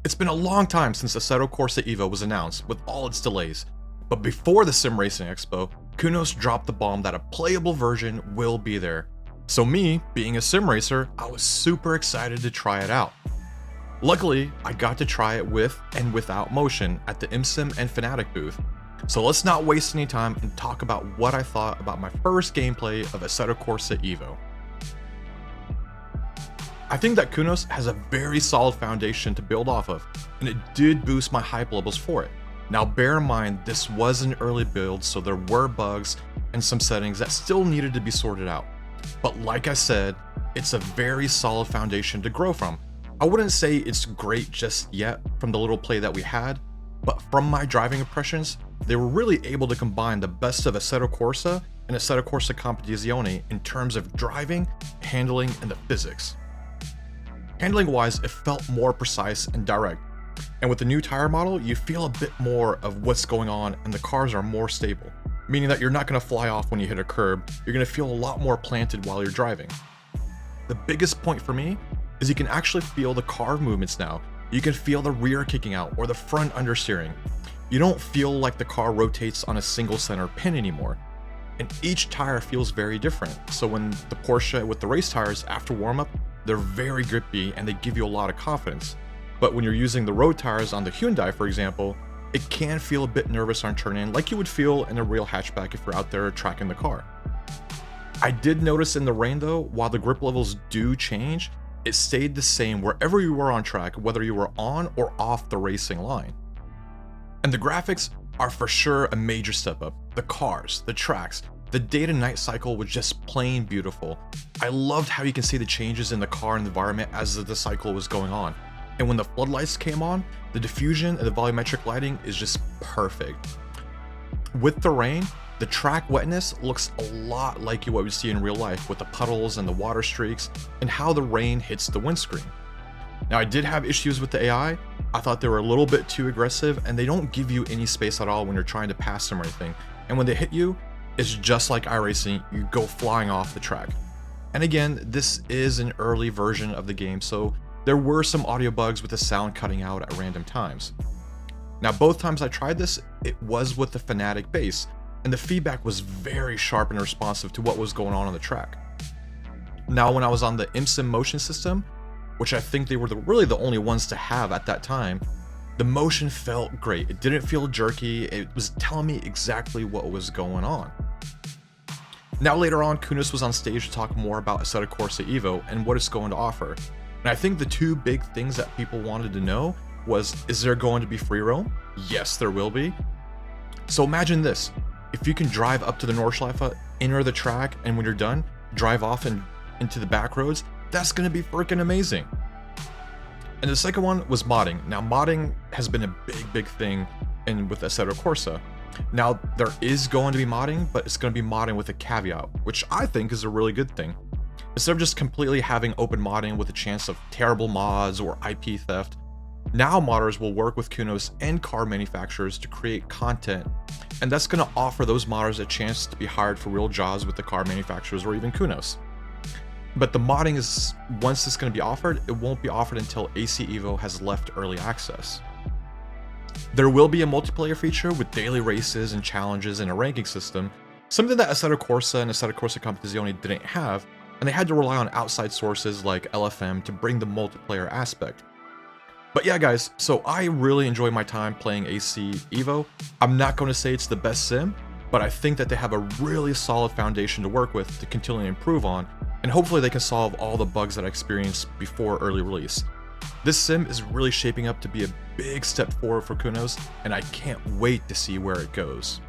It's been a long time since Assetto Corsa Evo was announced with all its delays, but before the Simracing Expo, Kunoz dropped the bomb that a playable version will be there. So me, being a sim racer, I was super excited to try it out. Luckily, I got to try it with and without motion at the Imsim and Fanatec booth. So let's not waste any time and talk about what I thought about my first gameplay of Assetto Corsa Evo. I think that Kunoz has a very solid foundation to build off of, and it did boost my hype levels for it. Now bear in mind, this was an early build, so there were bugs and some settings that still needed to be sorted out. But like I said, it's a very solid foundation to grow from. I wouldn't say it's great just yet from the little play that we had, but from my driving impressions, they were really able to combine the best of Assetto Corsa and Assetto Corsa Competizione in terms of driving, handling, and the physics. Handling wise, it felt more precise and direct, and with the new tire model, you feel a bit more of what's going on and the cars are more stable, meaning that you're not going to fly off when you hit a curb, you're going to feel a lot more planted while you're driving. The biggest point for me is you can actually feel the car movements now. You can feel the rear kicking out or the front understeering. You don't feel like the car rotates on a single center pin anymore. And each tire feels very different. So when the Porsche with the race tires after warm-up, they're very grippy and they give you a lot of confidence. But when you're using the road tires on the Hyundai, for example, it can feel a bit nervous on turn-in, like you would feel in a real hatchback if you're out there tracking the car. I did notice in the rain though, while the grip levels do change, it stayed the same wherever you were on track, whether you were on or off the racing line. And the graphics are for sure a major step up. The cars, the tracks, the day to night cycle was just plain beautiful. I loved how you can see the changes in the car and environment as the cycle was going on. And when the floodlights came on, the diffusion and the volumetric lighting is just perfect. With the rain, the track wetness looks a lot like what we see in real life with the puddles and the water streaks and how the rain hits the windscreen. Now I did have issues with the AI. I thought they were a little bit too aggressive and they don't give you any space at all when you're trying to pass them or anything. And when they hit you, it's just like iRacing, you go flying off the track. And again, this is an early version of the game, so there were some audio bugs with the sound cutting out at random times. Now both times I tried this, it was with the Fanatec base, and the feedback was very sharp and responsive to what was going on the track. Now when I was on the Imsim motion system, which I think they were really the only ones to have at that time, the motion felt great. It didn't feel jerky, it was telling me exactly what was going on. Now later on, Kunoz was on stage to talk more about Assetto Corsa Evo and what it's going to offer. And I think the two big things that people wanted to know was, is there going to be free roam? Yes, there will be. So imagine this, if you can drive up to the Nordschleife, enter the track, and when you're done, drive off and into the back roads, that's going to be freaking amazing. And the second one was modding. Now modding has been a big thing with Assetto Corsa. Now there is going to be modding, but it's going to be modding with a caveat, which I think is a really good thing. Instead of just completely having open modding with a chance of terrible mods or IP theft, now modders will work with Kunoz and car manufacturers to create content, and that's going to offer those modders a chance to be hired for real jobs with the car manufacturers or even Kunoz. But the modding is, once it's going to be offered, it won't be offered until AC Evo has left early access. There will be a multiplayer feature with daily races and challenges and a ranking system, something that Assetto Corsa and Assetto Corsa Competizione didn't have, and they had to rely on outside sources like LFM to bring the multiplayer aspect. But yeah guys, so I really enjoy my time playing AC Evo. I'm not going to say it's the best sim, but I think that they have a really solid foundation to work with to continually improve on, and hopefully they can solve all the bugs that I experienced before early release. This sim is really shaping up to be a big step forward for Kunoz, and I can't wait to see where it goes.